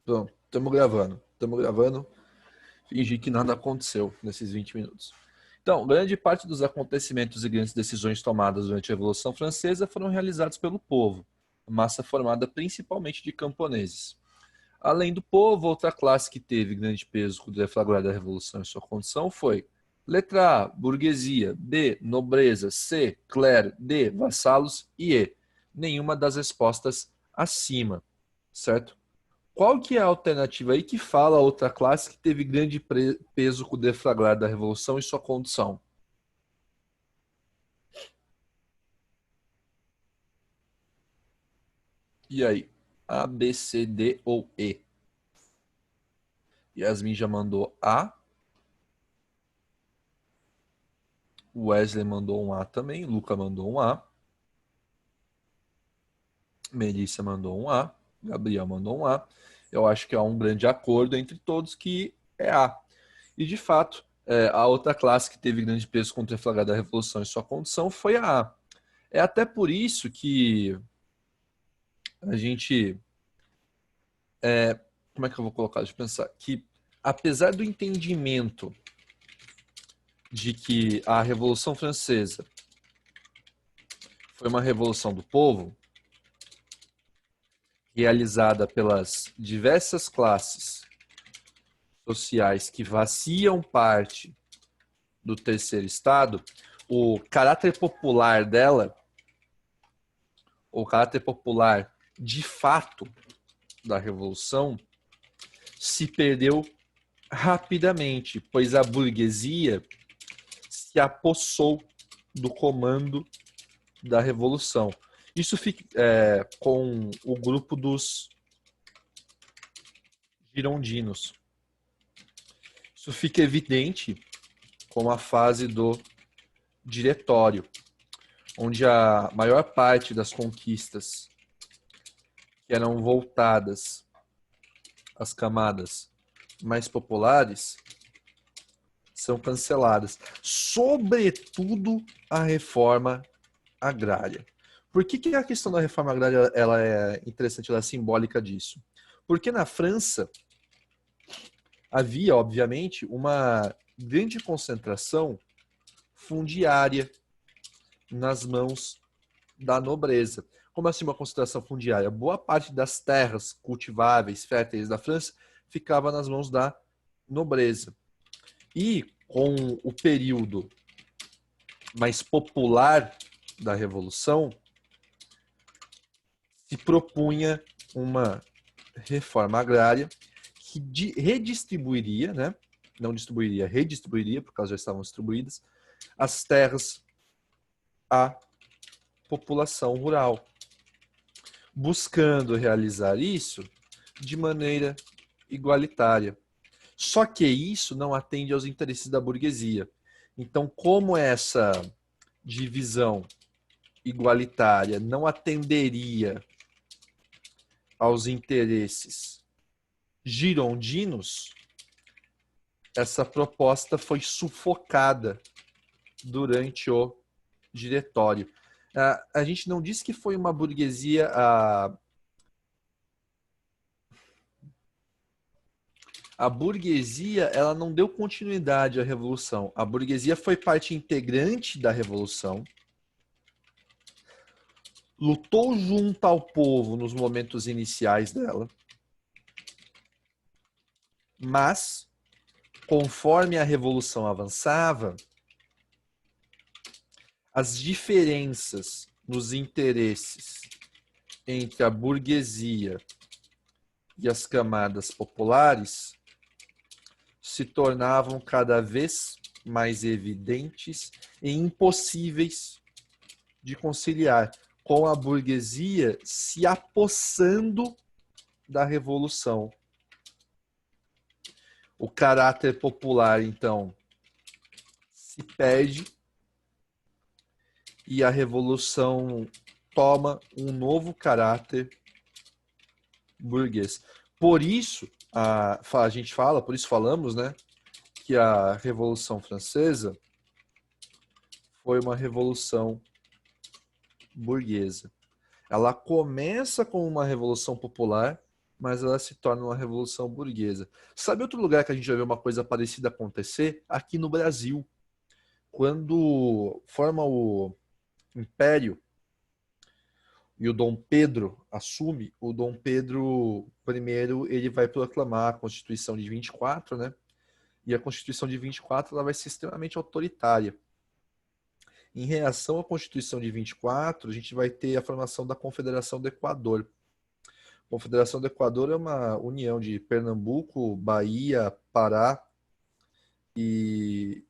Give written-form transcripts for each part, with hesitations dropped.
Pronto, estamos gravando. Estamos gravando. Fingir que nada aconteceu nesses 20 minutos. Então, grande parte dos acontecimentos e grandes decisões tomadas durante a Revolução Francesa foram realizados pelo povo, massa formada principalmente de camponeses. Além do povo, outra classe que teve grande peso com o deflagrar da Revolução em sua condição foi letra A, burguesia, B, nobreza, C, clero, D, vassalos e E. Nenhuma das respostas acima, certo? Qual que é a alternativa aí que fala a outra classe que teve grande peso com o deflagrar da Revolução e sua condição? E aí? A, B, C, D ou E? Yasmin já mandou A. Wesley mandou um A também. Luca mandou um A. Melissa mandou um A. Gabriel mandou um A. Eu acho que há um grande acordo entre todos que é A. E, de fato, a outra classe que teve grande peso com o deflagrar da Revolução e sua condição foi a A. É até por isso que a gente como é que eu vou colocar? Deixa eu pensar. Que, apesar do entendimento de que a Revolução Francesa foi uma revolução do povo, realizada pelas diversas classes sociais que faziam parte do terceiro estado, o caráter popular dela, o caráter popular de fato da revolução, se perdeu rapidamente, pois a burguesia se apossou do comando da Revolução. Isso fica com o grupo dos girondinos. Isso fica evidente com a fase do diretório, onde a maior parte das conquistas que eram voltadas às camadas mais populares são canceladas, sobretudo a reforma agrária. Por que a questão da reforma agrária ela é interessante, ela é simbólica disso? Porque na França havia, obviamente, uma grande concentração fundiária nas mãos da nobreza. Como assim uma concentração fundiária? Boa parte das terras cultiváveis, férteis da França ficava nas mãos da nobreza. E com o período mais popular da Revolução, se propunha uma reforma agrária que redistribuiria, né? Não distribuiria, redistribuiria, porque elas já estavam distribuídas, as terras à população rural, buscando realizar isso de maneira igualitária. Só que isso não atende aos interesses da burguesia. Então, como essa divisão igualitária não atenderia aos interesses girondinos, essa proposta foi sufocada durante o diretório. A gente não disse que foi uma burguesia. A burguesia ela não deu continuidade à revolução. A burguesia foi parte integrante da revolução, lutou junto ao povo nos momentos iniciais dela, mas conforme a revolução avançava, as diferenças nos interesses entre a burguesia e as camadas populares se tornavam cada vez mais evidentes e impossíveis de conciliar, com a burguesia se apossando da revolução. O caráter popular, então, se perde e a revolução toma um novo caráter burguês. Por isso, a gente fala, por isso falamos, né, que a Revolução Francesa foi uma revolução burguesa. Ela começa com uma revolução popular, mas ela se torna uma revolução burguesa. Sabe outro lugar que a gente já vê uma coisa parecida acontecer? Aqui no Brasil. Quando forma o Império e o Dom Pedro assume, o Dom Pedro I ele vai proclamar a Constituição de 24, né? E a Constituição de 24 ela vai ser extremamente autoritária. Em reação à Constituição de 24, a gente vai ter a formação da Confederação do Equador. A Confederação do Equador é uma união de Pernambuco, Bahia, Pará e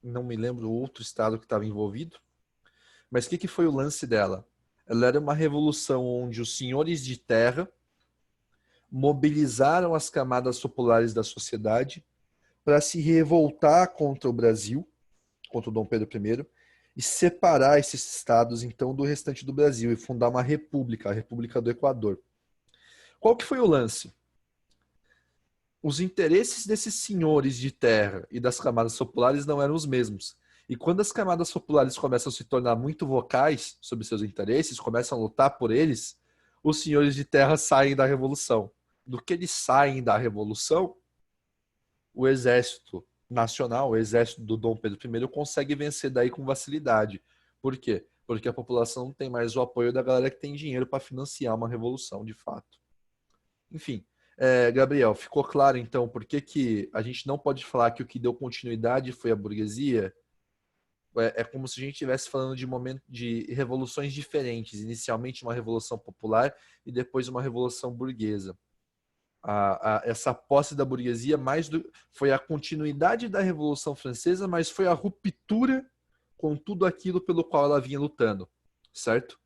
não me lembro o outro estado que estava envolvido. Mas o que foi o lance dela? Ela era uma revolução onde os senhores de terra mobilizaram as camadas populares da sociedade para se revoltar contra o Brasil, contra o Dom Pedro I, e separar esses estados, então, do restante do Brasil e fundar uma república, a República do Equador. Qual que foi o lance? Os interesses desses senhores de terra e das camadas populares não eram os mesmos. E quando as camadas populares começam a se tornar muito vocais sobre seus interesses, começam a lutar por eles, os senhores de terra saem da revolução. Do que eles saem da revolução, o exército nacional, o exército do Dom Pedro I, consegue vencer daí com facilidade. Por quê? Porque a população não tem mais o apoio da galera que tem dinheiro para financiar uma revolução de fato. Enfim, Gabriel, ficou claro então por que a gente não pode falar que o que deu continuidade foi a burguesia? É como se a gente estivesse falando de revoluções diferentes. Inicialmente uma revolução popular e depois uma revolução burguesa. Essa posse da burguesia foi a continuidade da Revolução Francesa, mas foi a ruptura com tudo aquilo pelo qual ela vinha lutando, certo?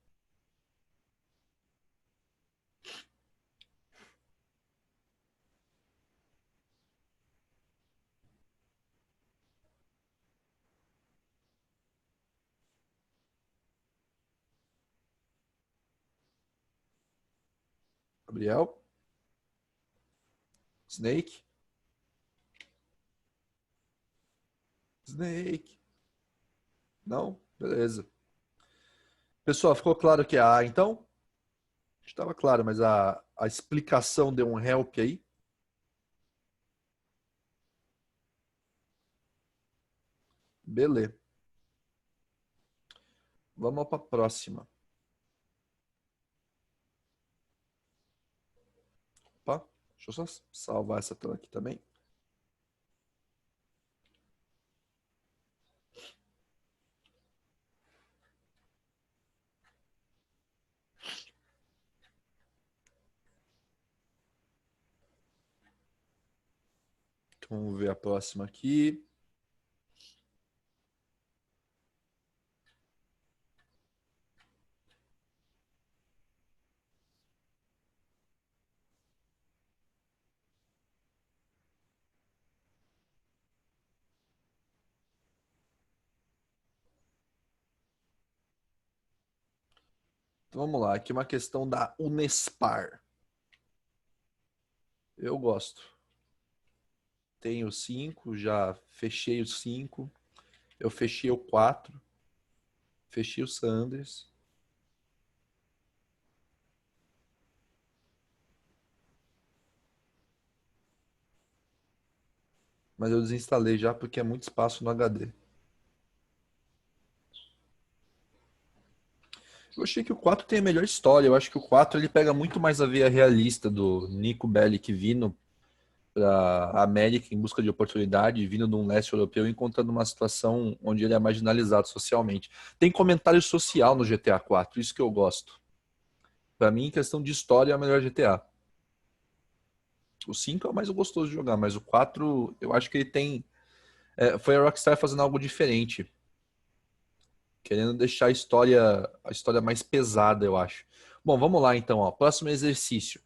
Gabriel? Snake? Snake? Não? Beleza. Pessoal, ficou claro que é A, então? Estava claro, mas a explicação deu um help aí. Beleza. Vamos para a próxima. Opa, deixa eu só salvar essa tela aqui também. Então, vamos ver a próxima aqui. Então vamos lá, aqui uma questão da Unespar. Eu gosto. Tenho 5, já fechei os 5. Eu fechei o 4. Fechei o Sanders. Mas eu desinstalei já porque é muito espaço no HD. Eu achei que o 4 tem a melhor história. Eu acho que o 4 ele pega muito mais a veia realista do Nico Bellic vindo para a América em busca de oportunidade, vindo de um leste europeu e encontrando uma situação onde ele é marginalizado socialmente. Tem comentário social no GTA 4, isso que eu gosto. Para mim, em questão de história, é o melhor GTA. O 5 é o mais gostoso de jogar, mas o 4 eu acho que ele tem. Foi a Rockstar fazendo algo diferente. Querendo deixar a história mais pesada, eu acho. Bom, vamos lá então. Ó. Próximo exercício.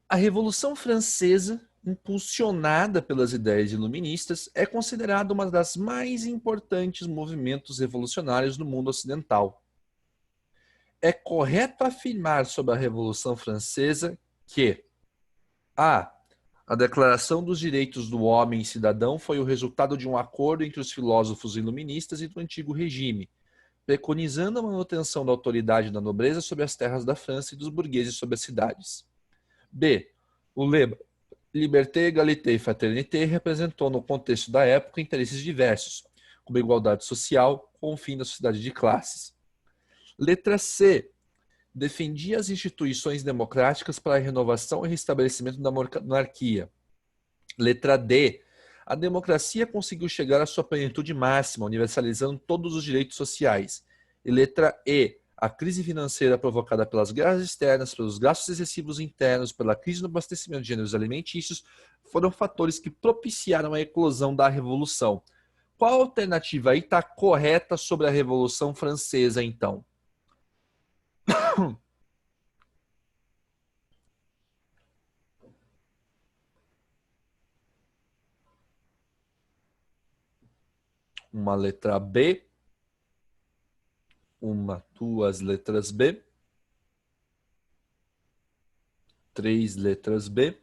A Revolução Francesa, impulsionada pelas ideias iluministas, é considerada uma das mais importantes movimentos revolucionários do mundo ocidental. É correto afirmar sobre a Revolução Francesa que a Declaração dos Direitos do Homem e Cidadão foi o resultado de um acordo entre os filósofos iluministas e do antigo regime. preconizando a manutenção da autoridade da nobreza sobre as terras da França e dos burgueses sobre as cidades. B. O lema Liberté, Égalité e Fraternité representou no contexto da época interesses diversos, como igualdade social com o fim da sociedade de classes. Letra C. Defendia as instituições democráticas para a renovação e restabelecimento da monarquia. Letra D. A democracia conseguiu chegar à sua plenitude máxima, universalizando todos os direitos sociais. E letra E. A crise financeira provocada pelas guerras externas, pelos gastos excessivos internos, pela crise no abastecimento de gêneros alimentícios, foram fatores que propiciaram a eclosão da Revolução. Qual a alternativa aí está correta sobre a Revolução Francesa, então? Uma letra B, duas letras B, três letras B,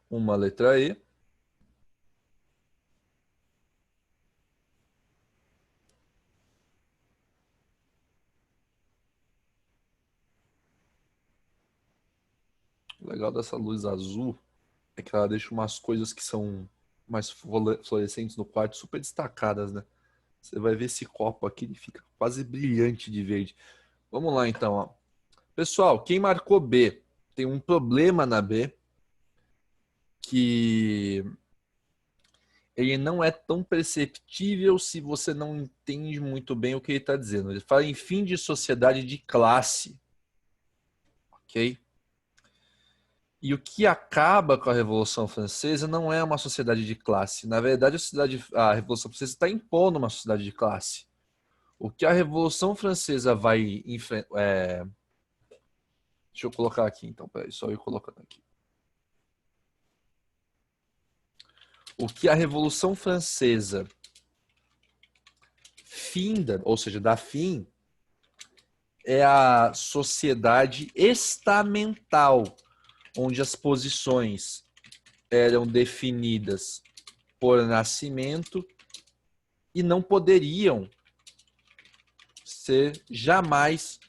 uma letra E, o legal dessa luz azul é que ela deixa umas coisas que são mais fluorescentes no quarto super destacadas, né? Você vai ver esse copo aqui, ele fica quase brilhante de verde. Vamos lá, então. Ó. Pessoal, quem marcou B tem um problema na B que ele não é tão perceptível se você não entende muito bem o que ele está dizendo. Ele fala em fim de sociedade de classe, ok? E o que acaba com a Revolução Francesa não é uma sociedade de classe. Na verdade, a Revolução Francesa está impondo uma sociedade de classe. O que a Revolução Francesa vai enfrentar... Deixa eu colocar aqui, então, peraí, só eu colocando aqui. O que a Revolução Francesa finda, ou seja, dá fim, é a sociedade estamental, onde as posições eram definidas por nascimento e não poderiam ser jamais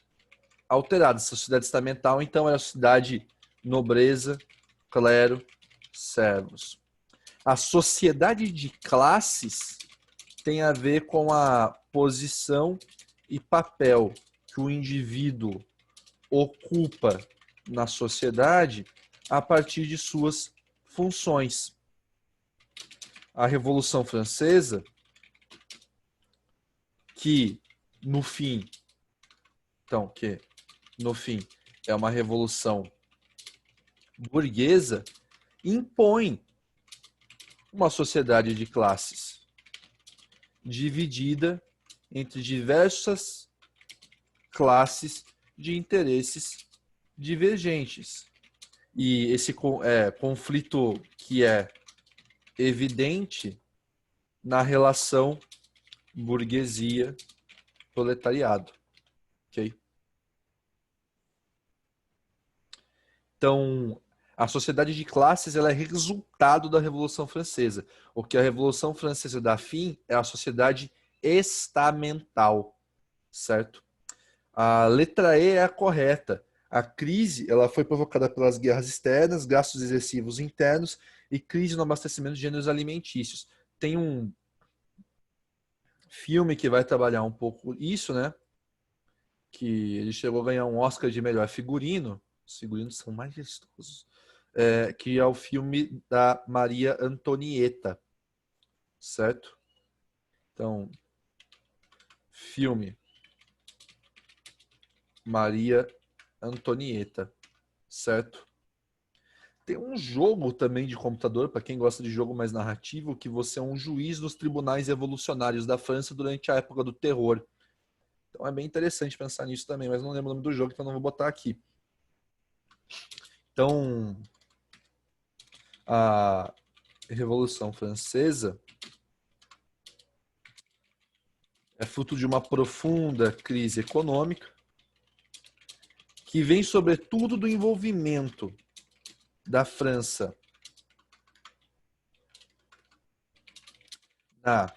alteradas. Essa sociedade estamental, então, era a sociedade nobreza, clero, servos. A sociedade de classes tem a ver com a posição e papel que o indivíduo ocupa na sociedade a partir de suas funções. A Revolução Francesa, que no fim é uma revolução burguesa, impõe uma sociedade de classes dividida entre diversas classes de interesses divergentes. E esse conflito que é evidente na relação burguesia-proletariado. Ok? Então, a sociedade de classes ela é resultado da Revolução Francesa. O que a Revolução Francesa dá fim é a sociedade estamental, certo? A letra E é a correta. A crise ela foi provocada pelas guerras externas, gastos excessivos internos e crise no abastecimento de gêneros alimentícios. Tem um filme que vai trabalhar um pouco isso, né? Que ele chegou a ganhar um Oscar de melhor figurino. Os figurinos são majestosos. Que é o filme da Maria Antonieta, certo? Então, filme Maria Antonieta, certo? Tem um jogo também de computador, para quem gosta de jogo mais narrativo, que você é um juiz nos tribunais revolucionários da França durante a época do terror. Então é bem interessante pensar nisso também, mas não lembro o nome do jogo, então não vou botar aqui. Então, a Revolução Francesa é fruto de uma profunda crise econômica que vem sobretudo do envolvimento da França na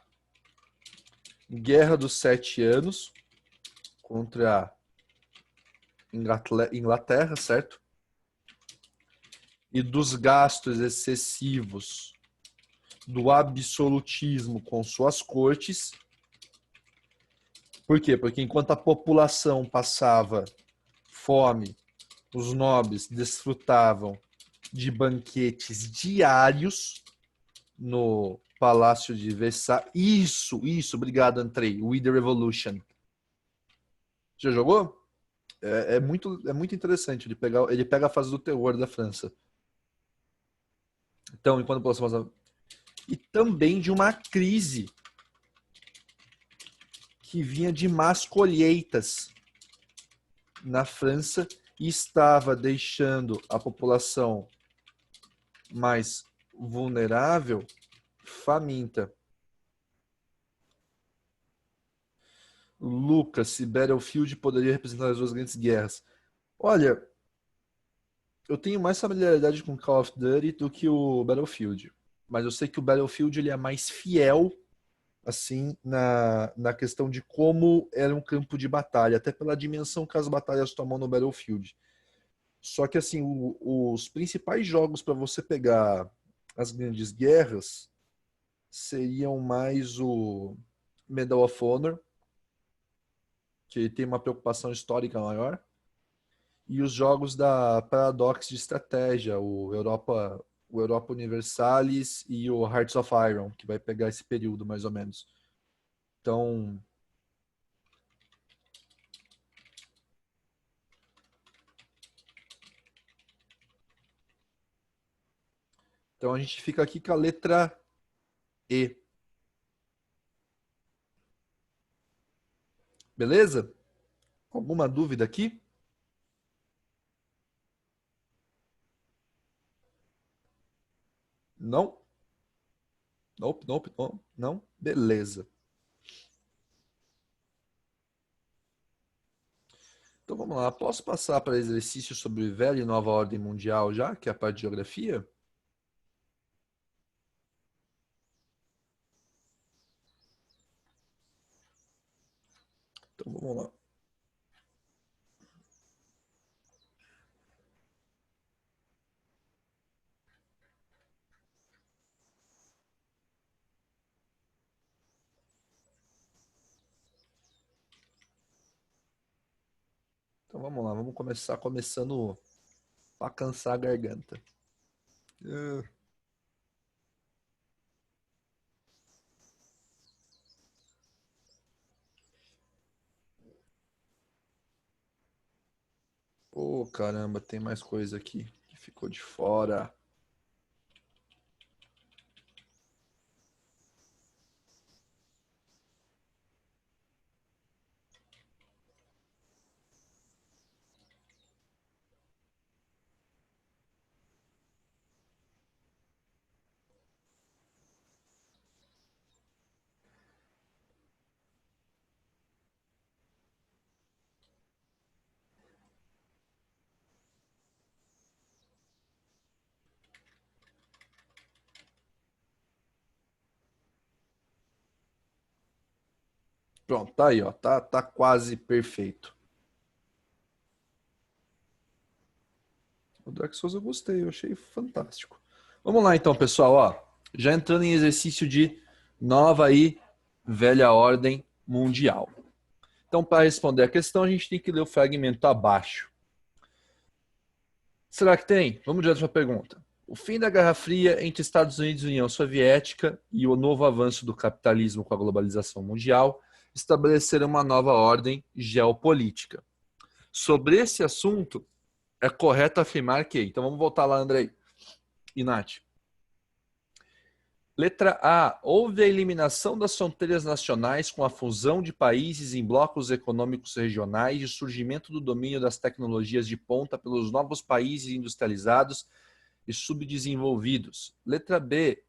Guerra dos 7 Anos contra a Inglaterra, certo? E dos gastos excessivos do absolutismo com suas cortes. Por quê? Porque enquanto a população passava fome, os nobres desfrutavam de banquetes diários no Palácio de Versailles. Isso, obrigado, Andrei. We the Revolution. Já jogou? É muito interessante. Ele pega a fase do terror da França. Então, enquanto a população passava... E também de uma crise que vinha de más colheitas na França e estava deixando a população mais vulnerável, faminta. Lucas, se Battlefield poderia representar as duas grandes guerras. Olha, eu tenho mais familiaridade com Call of Duty do que o Battlefield. Mas eu sei que o Battlefield ele é mais fiel assim, na questão de como era um campo de batalha, até pela dimensão que as batalhas tomam no Battlefield. Só que, assim, os principais jogos para você pegar as grandes guerras seriam mais o Medal of Honor, que tem uma preocupação histórica maior, e os jogos da Paradox de estratégia, o Europa Universalis e o Hearts of Iron, que vai pegar esse período mais ou menos. Então, a gente fica aqui com a letra E. Beleza? Alguma dúvida aqui? Não? Nope, não? Beleza. Então vamos lá. Posso passar para exercício sobre velha e nova ordem mundial já, que é a parte de geografia? Então vamos lá. Então vamos lá, vamos começar começando para cansar a garganta. Pô, caramba, tem mais coisa aqui que ficou de fora. Pronto, tá aí, ó. Tá quase perfeito. O Dark Souls eu gostei, eu achei fantástico. Vamos lá então, pessoal, ó. Já entrando em exercício de nova e velha ordem mundial. Então, para responder a questão, a gente tem que ler o fragmento abaixo. Será que tem? Vamos direto para a pergunta. O fim da Guerra Fria entre Estados Unidos e União Soviética e o novo avanço do capitalismo com a globalização mundial estabeleceram uma nova ordem geopolítica. Sobre esse assunto, é correto afirmar que... Então vamos voltar lá, Andrei e Nath. Letra A. Houve a eliminação das fronteiras nacionais com a fusão de países em blocos econômicos regionais e o surgimento do domínio das tecnologias de ponta pelos novos países industrializados e subdesenvolvidos. Letra B.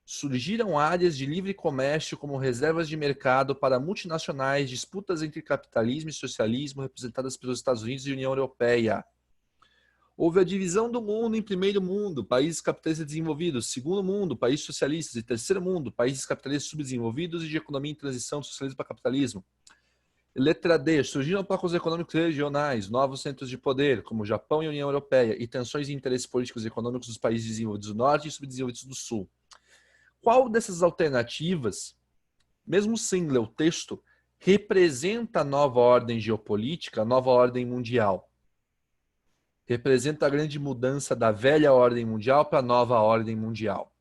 Surgiram áreas de livre comércio como reservas de mercado para multinacionais, disputas entre capitalismo e socialismo representadas pelos Estados Unidos e União Europeia. Houve a divisão do mundo em primeiro mundo, países capitalistas desenvolvidos, segundo mundo, países socialistas, e terceiro mundo, países capitalistas subdesenvolvidos e de economia em transição do socialismo para capitalismo. Letra D. Surgiram blocos econômicos regionais, novos centros de poder, como Japão e União Europeia, e tensões e interesses políticos e econômicos dos países desenvolvidos do Norte e subdesenvolvidos do Sul. Qual dessas alternativas, mesmo sem ler o texto, representa a nova ordem geopolítica, a nova ordem mundial? Representa a grande mudança da velha ordem mundial para a nova ordem mundial.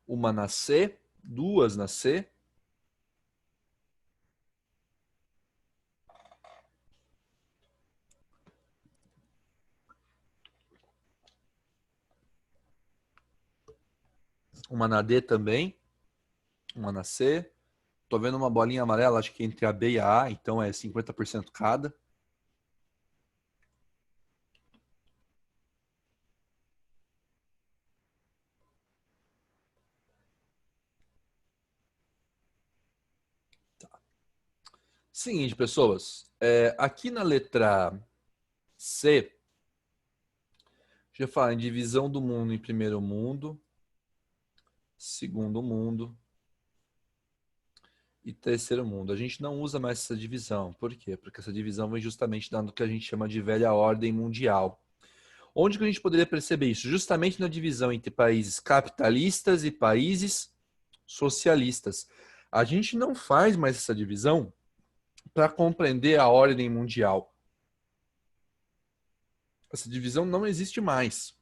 Uma na C, duas na C. Uma na D também. Uma na C. Tô vendo uma bolinha amarela, acho que entre a B e a A, então é 50% cada. Tá. Seguinte, pessoas. Aqui na letra C, já fala em divisão do mundo em primeiro mundo, segundo mundo e terceiro mundo. A gente não usa mais essa divisão. Por quê? Porque essa divisão vem justamente dando o que a gente chama de velha ordem mundial. Onde que a gente poderia perceber isso? Justamente na divisão entre países capitalistas e países socialistas. A gente não faz mais essa divisão para compreender a ordem mundial. Essa divisão não existe mais.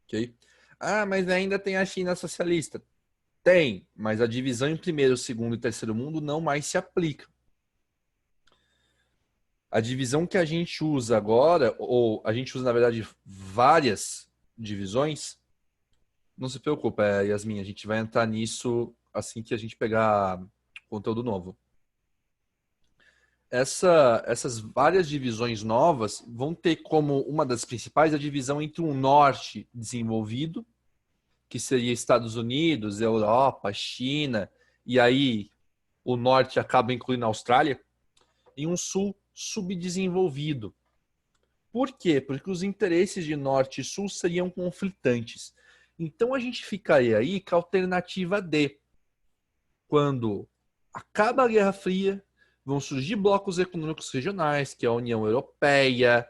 Okay? Ah, mas ainda tem a China socialista. Tem, mas a divisão em primeiro, segundo e terceiro mundo não mais se aplica. A divisão que a gente usa agora, ou a gente usa, na verdade, várias divisões, não se preocupa, Yasmin, a gente vai entrar nisso assim que a gente pegar conteúdo novo. Essas várias divisões novas vão ter como uma das principais a divisão entre um norte desenvolvido, que seria Estados Unidos, Europa, China, e aí o norte acaba incluindo a Austrália, e um sul subdesenvolvido. Por quê? Porque os interesses de norte e sul seriam conflitantes. Então a gente ficaria aí com a alternativa D. Quando acaba a Guerra Fria, vão surgir blocos econômicos regionais, que é a União Europeia,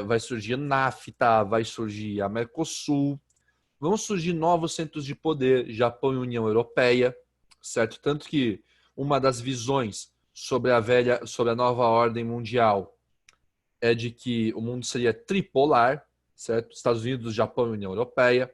vai surgir a NAFTA, vai surgir a Mercosul, vão surgir novos centros de poder, Japão e União Europeia, certo? Tanto que uma das visões sobre a nova ordem mundial é de que o mundo seria tripolar, certo? Estados Unidos, Japão e União Europeia.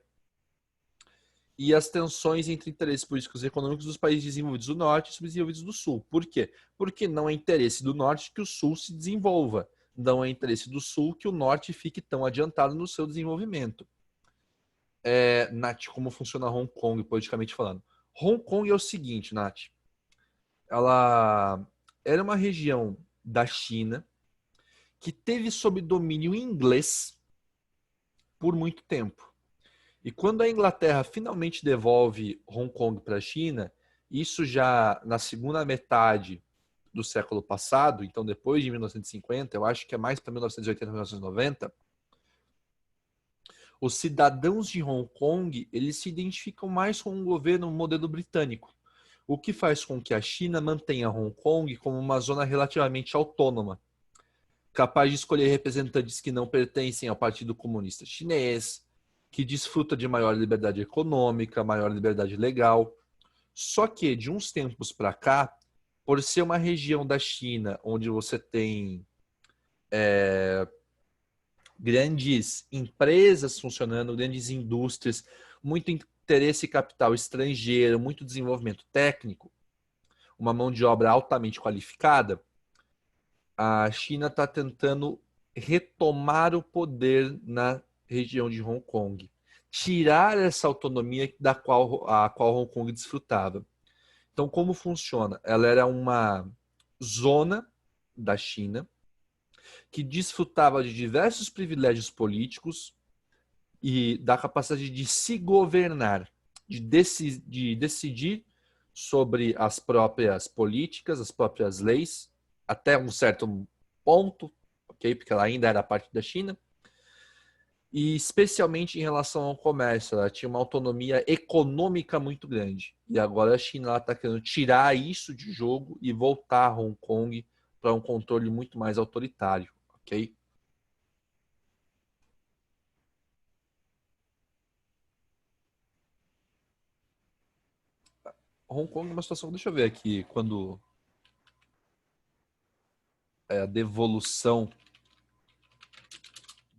E as tensões entre interesses políticos e econômicos dos países desenvolvidos do Norte e subdesenvolvidos do Sul. Por quê? Porque não é interesse do Norte que o Sul se desenvolva. Não é interesse do Sul que o Norte fique tão adiantado no seu desenvolvimento. Nath, como funciona Hong Kong, politicamente falando? Hong Kong é o seguinte, Nath. Ela era uma região da China que teve sob domínio inglês por muito tempo. E quando a Inglaterra finalmente devolve Hong Kong para a China, isso já na segunda metade do século passado, então depois de 1950, eu acho que é mais para 1980, 1990, os cidadãos de Hong Kong, eles se identificam mais com um governo modelo britânico, o que faz com que a China mantenha Hong Kong como uma zona relativamente autônoma, capaz de escolher representantes que não pertencem ao Partido Comunista Chinês, que desfruta de maior liberdade econômica, maior liberdade legal. Só que, de uns tempos para cá, por ser uma região da China onde você tem grandes empresas funcionando, grandes indústrias, muito interesse capital estrangeiro, muito desenvolvimento técnico, uma mão de obra altamente qualificada, a China está tentando retomar o poder na região de Hong Kong, tirar essa autonomia a qual Hong Kong desfrutava. Então, como funciona? Ela era uma zona da China que desfrutava de diversos privilégios políticos e da capacidade de se governar, de decidir sobre as próprias políticas, as próprias leis, até um certo ponto, ok? Porque ela ainda era parte da China, e especialmente em relação ao comércio, ela tinha uma autonomia econômica muito grande. E agora a China está querendo tirar isso de jogo e voltar a Hong Kong para um controle muito mais autoritário, ok? Hong Kong é uma situação, deixa eu ver aqui, quando é a devolução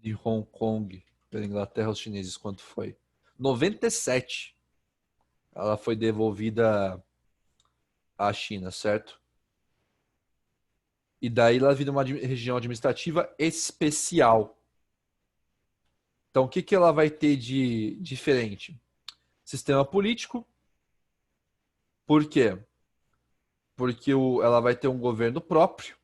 de Hong Kong pela Inglaterra aos chineses, quanto foi? 97 ela foi devolvida à China, certo? E daí ela vira uma região administrativa especial. Então, o que, que ela vai ter de diferente? Sistema político. Por quê? Porque ela vai ter um governo próprio.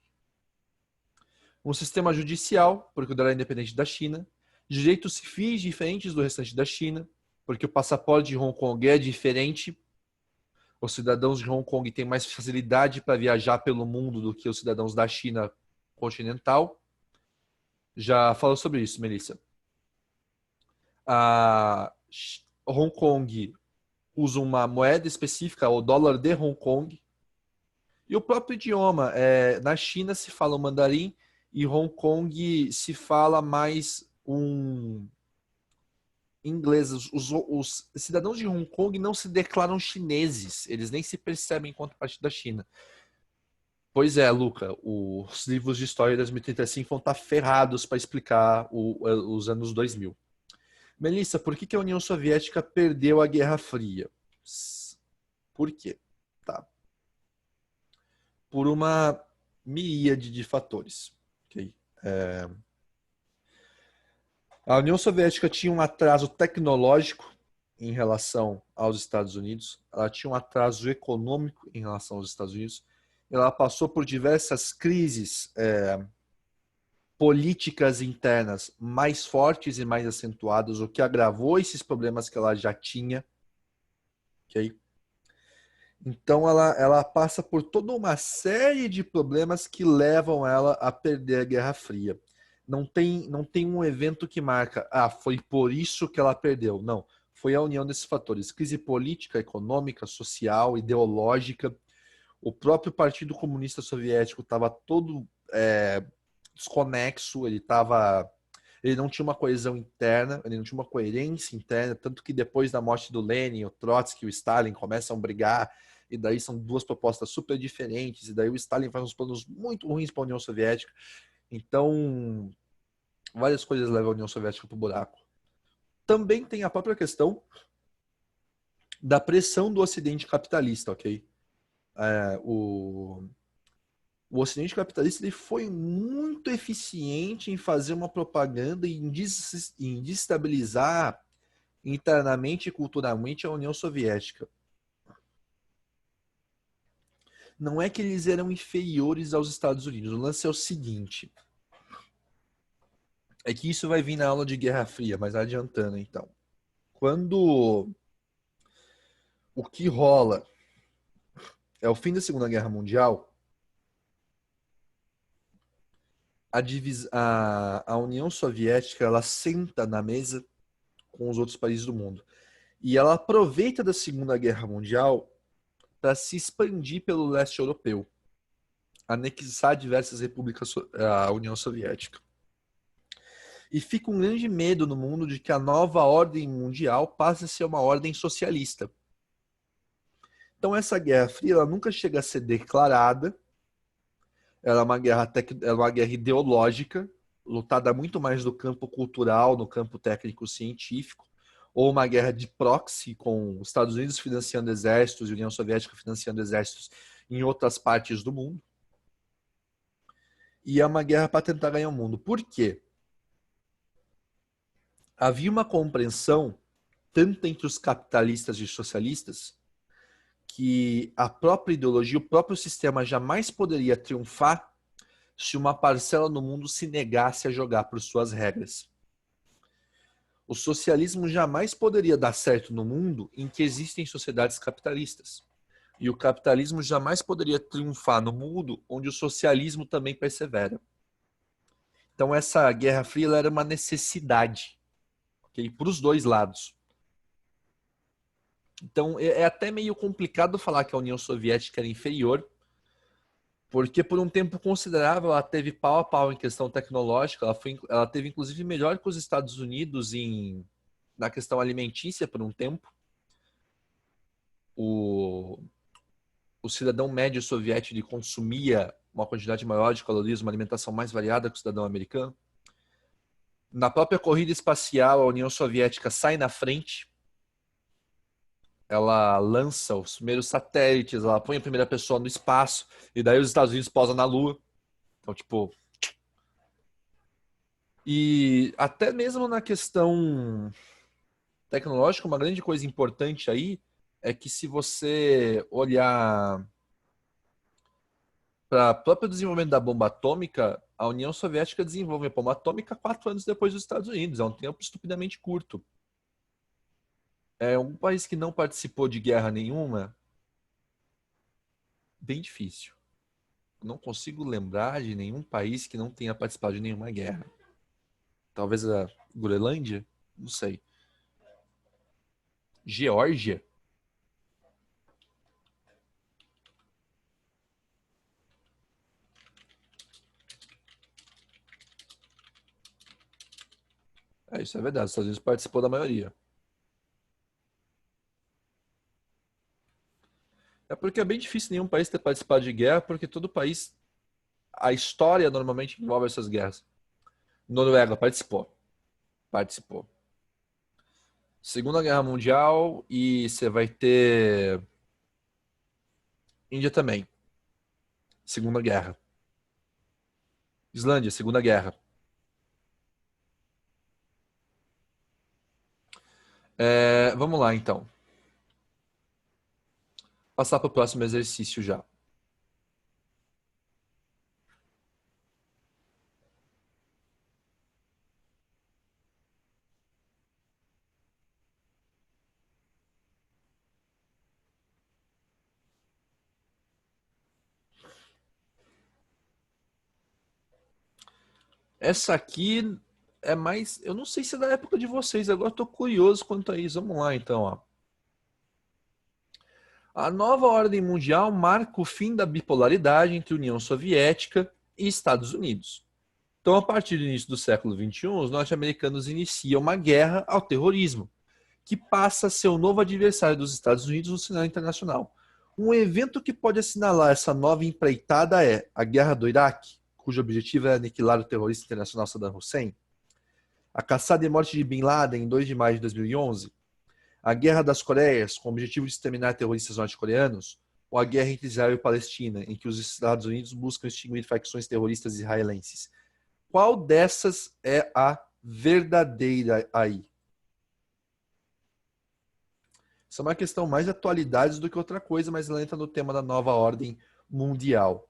Um sistema judicial, porque o dela é independente da China. Direitos civis diferentes do restante da China, porque o passaporte de Hong Kong é diferente. Os cidadãos de Hong Kong têm mais facilidade para viajar pelo mundo do que os cidadãos da China continental. Já falou sobre isso, Melissa. A Hong Kong usa uma moeda específica, o dólar de Hong Kong. E o próprio idioma. Na China se fala o mandarim e Hong Kong se fala mais um inglês. Os cidadãos de Hong Kong não se declaram chineses. Eles nem se percebem enquanto parte da China. Pois é, Luca, os livros de história de 2035 vão estar ferrados para explicar os anos 2000. Melissa, por que a União Soviética perdeu a Guerra Fria? Por quê? Tá. Por uma miríade de fatores. Okay? A União Soviética tinha um atraso tecnológico em relação aos Estados Unidos, ela tinha um atraso econômico em relação aos Estados Unidos, ela passou por diversas crises políticas internas mais fortes e mais acentuadas, o que agravou esses problemas que ela já tinha. Okay? Então ela passa por toda uma série de problemas que levam ela a perder a Guerra Fria. Não tem um evento que marca, foi por isso que ela perdeu. Não, foi a união desses fatores. Crise política, econômica, social, ideológica. O próprio Partido Comunista Soviético estava todo desconexo, ele não tinha uma coesão interna, ele não tinha uma coerência interna, tanto que depois da morte do Lenin, o Trotsky e o Stalin começam a brigar, e daí são duas propostas super diferentes, e daí o Stalin faz uns planos muito ruins para a União Soviética. Então, várias coisas levam a União Soviética para o buraco. Também tem a própria questão da pressão do Ocidente capitalista, ok? O Ocidente capitalista ele foi muito eficiente em fazer uma propaganda e em destabilizar internamente e culturalmente a União Soviética. Não é que eles eram inferiores aos Estados Unidos. O lance é o seguinte. É que isso vai vir na aula de Guerra Fria, mas adiantando então. Quando o que rola é o fim da Segunda Guerra Mundial, a União Soviética ela senta na mesa com os outros países do mundo. E ela aproveita da Segunda Guerra Mundial para se expandir pelo leste europeu, anexar diversas repúblicas à União Soviética. E fica um grande medo no mundo de que a nova ordem mundial passe a ser uma ordem socialista. Então essa Guerra Fria ela nunca chega a ser declarada, ela é uma guerra ideológica, lutada muito mais no campo cultural, no campo técnico-científico, ou uma guerra de proxy, com os Estados Unidos financiando exércitos e a União Soviética financiando exércitos em outras partes do mundo. E é uma guerra para tentar ganhar o mundo. Por quê? Havia uma compreensão, tanto entre os capitalistas e socialistas, que a própria ideologia, o próprio sistema jamais poderia triunfar se uma parcela do mundo se negasse a jogar por suas regras. O socialismo jamais poderia dar certo no mundo em que existem sociedades capitalistas. E o capitalismo jamais poderia triunfar no mundo onde o socialismo também persevera. Então essa Guerra Fria era uma necessidade, okay? Para os dois lados. Então é até meio complicado falar que a União Soviética era inferior, porque por um tempo considerável ela teve pau a pau em questão tecnológica, ela teve inclusive melhor que os Estados Unidos na questão alimentícia por um tempo. O, o cidadão médio soviético ele consumia uma quantidade maior de calorias, uma alimentação mais variada que o cidadão americano. Na própria corrida espacial, a União Soviética sai na frente. Ela lança os primeiros satélites, ela põe a primeira pessoa no espaço, e daí os Estados Unidos posam na Lua. Então, tipo... E até mesmo na questão tecnológica, uma grande coisa importante aí é que se você olhar para o próprio desenvolvimento da bomba atômica, a União Soviética desenvolve a bomba atômica 4 anos depois dos Estados Unidos. É um tempo estupidamente curto. É um país que não participou de guerra nenhuma, bem difícil. Não consigo lembrar de nenhum país que não tenha participado de nenhuma guerra. Talvez a Groenlândia? Não sei. Geórgia? É, isso é verdade. Os Estados Unidos participou da maioria. É porque é bem difícil nenhum país ter participado de guerra, porque todo país, a história normalmente envolve essas guerras. Noruega participou. Participou. Segunda Guerra Mundial e você vai ter Índia também. Segunda Guerra. Islândia, Segunda Guerra. Vamos lá, então. Passar para o próximo exercício já. Essa aqui é mais... Eu não sei se é da época de vocês, agora estou curioso quanto a isso. Vamos lá, então. Ó. A nova ordem mundial marca o fim da bipolaridade entre União Soviética e Estados Unidos. Então, a partir do início do século XXI, os norte-americanos iniciam uma guerra ao terrorismo, que passa a ser o novo adversário dos Estados Unidos no cenário internacional. Um evento que pode assinalar essa nova empreitada é a Guerra do Iraque, cujo objetivo é aniquilar o terrorista internacional Saddam Hussein, a caçada e morte de Bin Laden em 2 de maio de 2011, a Guerra das Coreias, com o objetivo de exterminar terroristas norte-coreanos, ou a guerra entre Israel e Palestina, em que os Estados Unidos buscam extinguir facções terroristas israelenses. Qual dessas é a verdadeira aí? Isso é uma questão mais de atualidades do que outra coisa, mas ela entra no tema da nova ordem mundial.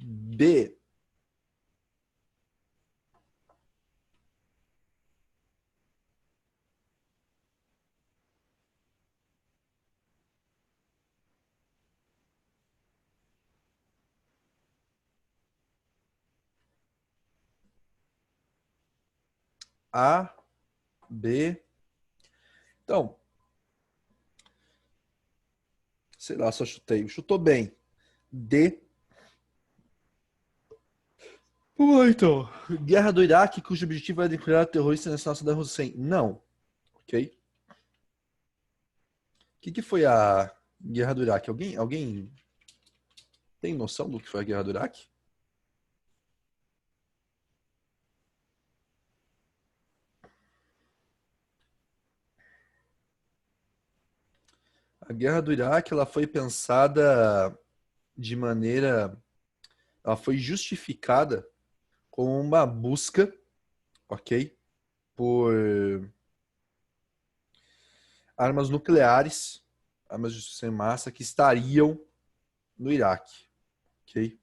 B. A, B. Então, Sei lá, só chutei. Chutou bem. D. Vamos lá, então. Guerra do Iraque, cujo objetivo era liquidar o terrorista nacional Saddam Hussein. Não. Ok? O que foi a Guerra do Iraque? Alguém tem noção do que foi a Guerra do Iraque? A Guerra do Iraque, ela foi pensada de maneira, ela foi justificada como uma busca, ok, por armas nucleares, armas de destruição em massa que estariam no Iraque, ok?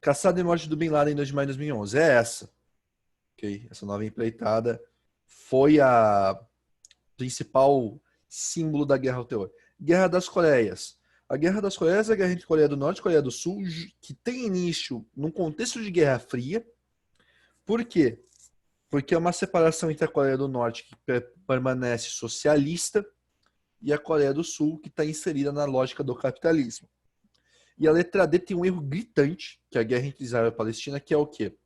Caçada e morte do Bin Laden em 2 de maio de 2011, é essa, ok? Essa nova empreitada foi a principal símbolo da Guerra ao Terror. Guerra das Coreias. A Guerra das Coreias é a guerra entre Coreia do Norte e Coreia do Sul, que tem início num contexto de Guerra Fria. Por quê? Porque é uma separação entre a Coreia do Norte, que permanece socialista, e a Coreia do Sul, que está inserida na lógica do capitalismo. E a letra D tem um erro gritante, que é a guerra entre Israel e Palestina, que é o quê?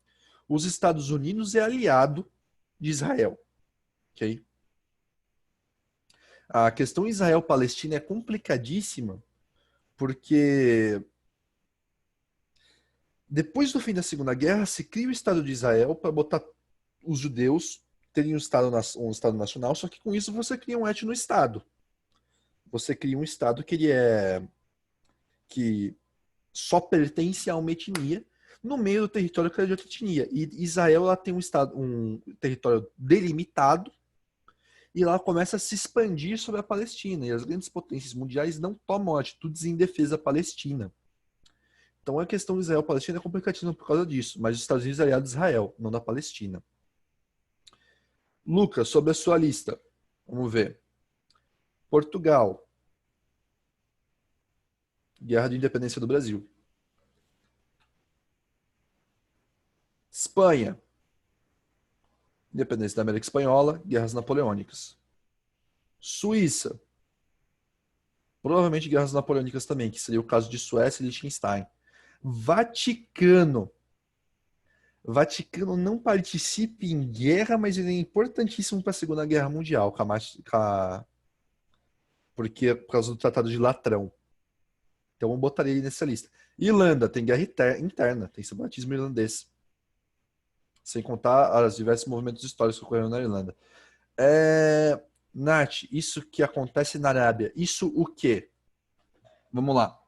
Os Estados Unidos é aliado de Israel. Ok? A questão Israel-Palestina é complicadíssima, porque depois do fim da Segunda Guerra se cria o Estado de Israel para botar os judeus terem um Estado nacional, só que com isso você cria um etno-estado. Você cria um Estado que só pertence a uma etnia no meio do território que é de outra etnia. E Israel ela tem um território delimitado e ela começa a se expandir sobre a Palestina. E as grandes potências mundiais não tomam atitudes em defesa palestina. Então a questão Israel-Palestina é complicadíssima por causa disso, mas os Estados Unidos é aliado de Israel, não da Palestina. Lucas, sobre a sua lista, vamos ver. Portugal, Guerra de Independência do Brasil. Espanha, Independência da América Espanhola, Guerras Napoleônicas. Suíça, provavelmente Guerras Napoleônicas também, que seria o caso de Suécia e Liechtenstein. Vaticano. Vaticano não participa em guerra, mas ele é importantíssimo para a Segunda Guerra Mundial, porque é por causa do Tratado de Latrão. Então eu botaria ele nessa lista. Irlanda tem guerra interna, tem separatismo irlandês. Sem contar os diversos movimentos históricos que ocorreram na Irlanda. Nath, isso que acontece na Arábia, isso o quê? Vamos lá.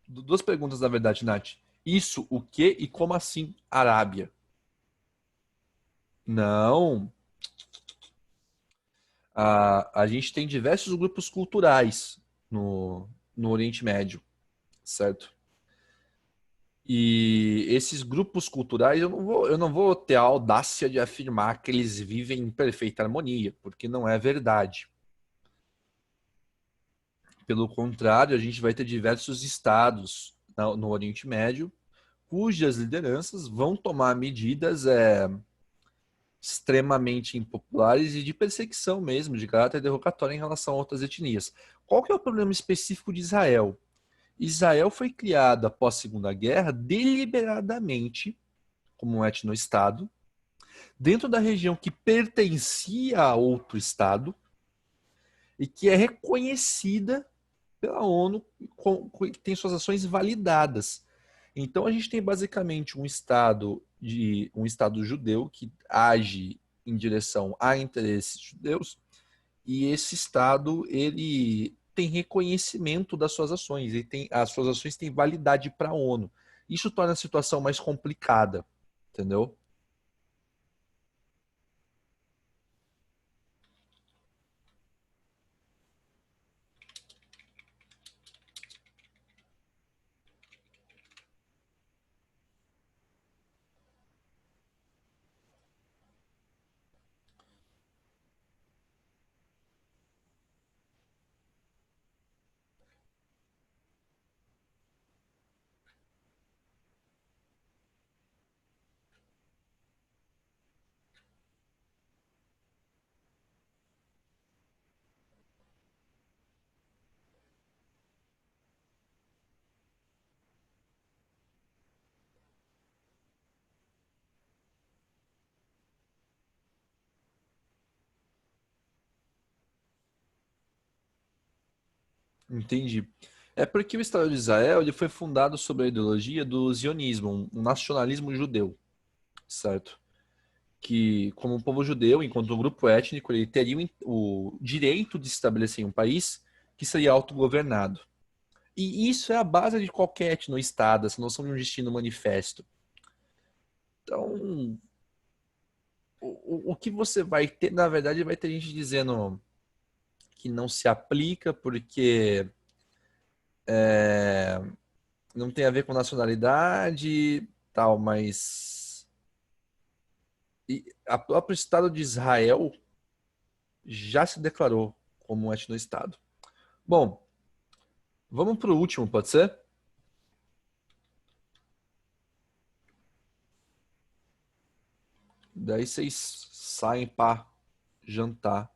Duas perguntas, na verdade, Nath. Isso o quê e como assim Arábia? Não. A gente tem diversos grupos culturais no Oriente Médio, certo? E esses grupos culturais, eu não vou ter a audácia de afirmar que eles vivem em perfeita harmonia, porque não é verdade. Pelo contrário, a gente vai ter diversos estados no Oriente Médio cujas lideranças vão tomar medidas extremamente impopulares e de perseguição mesmo, de caráter derrogatório em relação a outras etnias. Qual que é o problema específico de Israel? Israel foi criado após a Segunda Guerra deliberadamente como um etno-estado, dentro da região que pertencia a outro estado e que é reconhecida pela ONU, que tem suas ações validadas. Então a gente tem basicamente um estado judeu que age em direção a interesses judeus e esse estado ele tem reconhecimento das suas ações, as suas ações têm validade para a ONU. Isso torna a situação mais complicada, entendeu? Entendi. É porque o Estado de Israel ele foi fundado sobre a ideologia do zionismo, um nacionalismo judeu, certo? Que, como um povo judeu, enquanto um grupo étnico, ele teria o direito de se estabelecer em um país que seria autogovernado. E isso é a base de qualquer etno-estado, essa noção de um destino manifesto. Então, o que você vai ter, na verdade, vai ter gente dizendo que não se aplica porque não tem a ver com nacionalidade, tal, mas a próprio Estado de Israel já se declarou como um etno-estado. Bom, vamos para o último, pode ser? Daí vocês saem para jantar.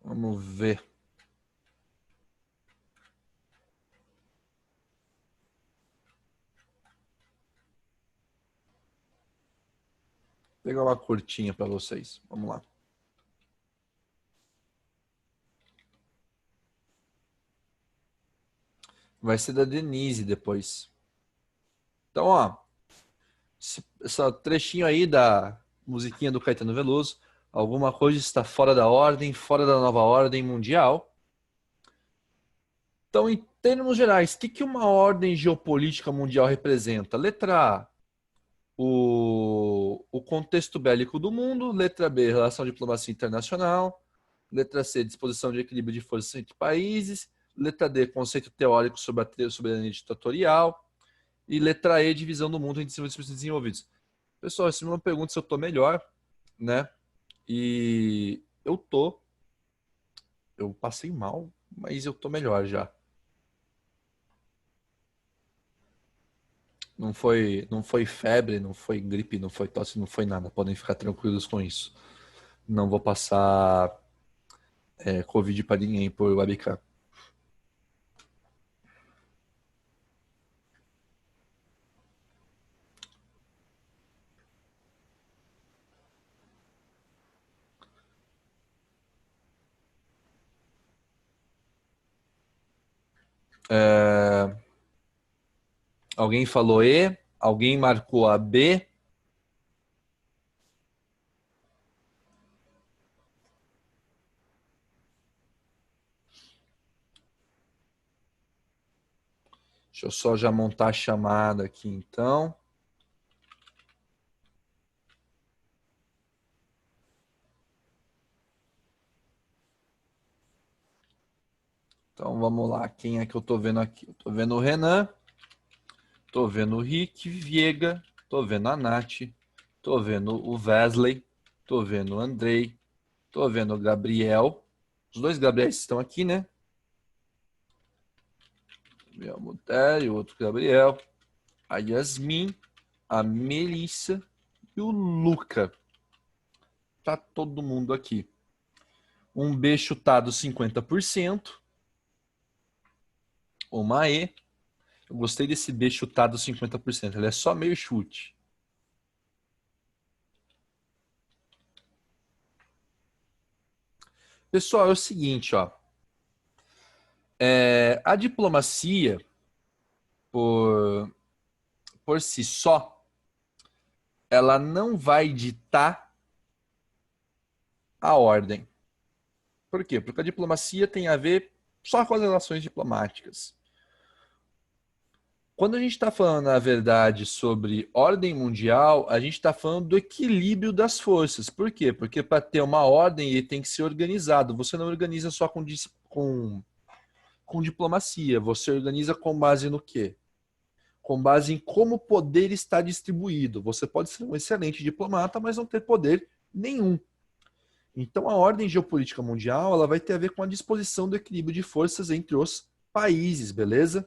Vamos ver. Vou pegar uma curtinha para vocês. Vamos lá. Vai ser da Denise depois. Então, ó, esse trechinho aí da musiquinha do Caetano Veloso, alguma coisa está fora da ordem, fora da nova ordem mundial. Então, em termos gerais, o que que uma ordem geopolítica mundial representa? Letra A, o contexto bélico do mundo. Letra B, relação à diplomacia internacional. Letra C, disposição de equilíbrio de forças entre países. Letra D, conceito teórico sobre a soberania ditatorial. E letra E, divisão do mundo em desenvolvidos e desenvolvidos. Pessoal, essa é uma pergunta se eu tô melhor, né? E eu tô. Eu passei mal, mas eu tô melhor já. Não foi febre, não foi gripe, não foi tosse, não foi nada. Podem ficar tranquilos com isso. Não vou passar Covid para ninguém por webcam. Alguém falou E, alguém marcou a B. Deixa eu só já montar a chamada aqui então. Então vamos lá. Quem é que eu tô vendo aqui? Eu tô vendo o Renan, tô vendo o Rick Viega, tô vendo a Nath, tô vendo o Wesley, tô vendo o Andrei, tô vendo o Gabriel. Os dois Gabriéis estão aqui, né? Gabriel Mutter e o outro Gabriel. A Yasmin, a Melissa e o Luca. Tá todo mundo aqui. Um B chutado 50%. Uma E. Eu gostei desse B chutado 50%. Ele é só meio chute. Pessoal, é o seguinte, ó. A diplomacia, por, por si só, ela não vai ditar a ordem. Por quê? Porque a diplomacia tem a ver só com as relações diplomáticas. Quando a gente está falando, na verdade, sobre ordem mundial, a gente está falando do equilíbrio das forças. Por quê? Porque para ter uma ordem, ele tem que ser organizado. Você não organiza só com diplomacia. Você organiza com base no quê? Com base em como o poder está distribuído. Você pode ser um excelente diplomata, mas não ter poder nenhum. Então, a ordem geopolítica mundial ela vai ter a ver com a disposição do equilíbrio de forças entre os países, beleza?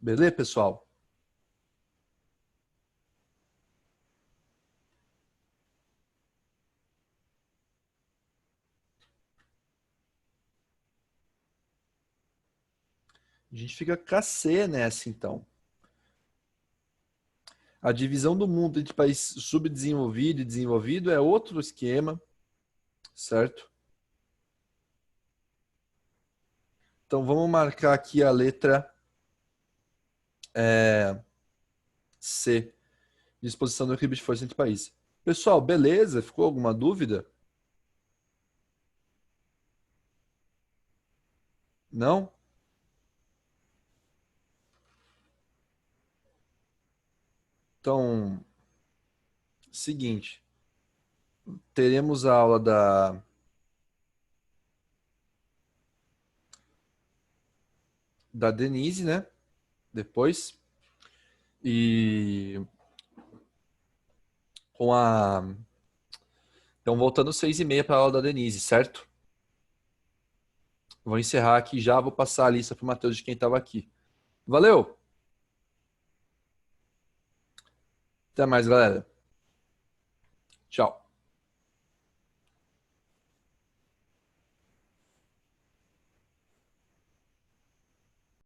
Beleza, pessoal? gente fica KC nessa, então. A divisão do mundo entre país subdesenvolvido e desenvolvido é outro esquema, certo? Então, vamos marcar aqui a letra C, disposição do equilíbrio de força entre países. Pessoal, beleza? Ficou alguma dúvida? Não? Então, seguinte, teremos a aula da Denise, né? Depois. E com a... Então, voltando 6h30 para a aula da Denise, certo? Vou encerrar aqui já, vou passar a lista para o Matheus de quem estava aqui. Valeu! Até mais, galera. Tchau.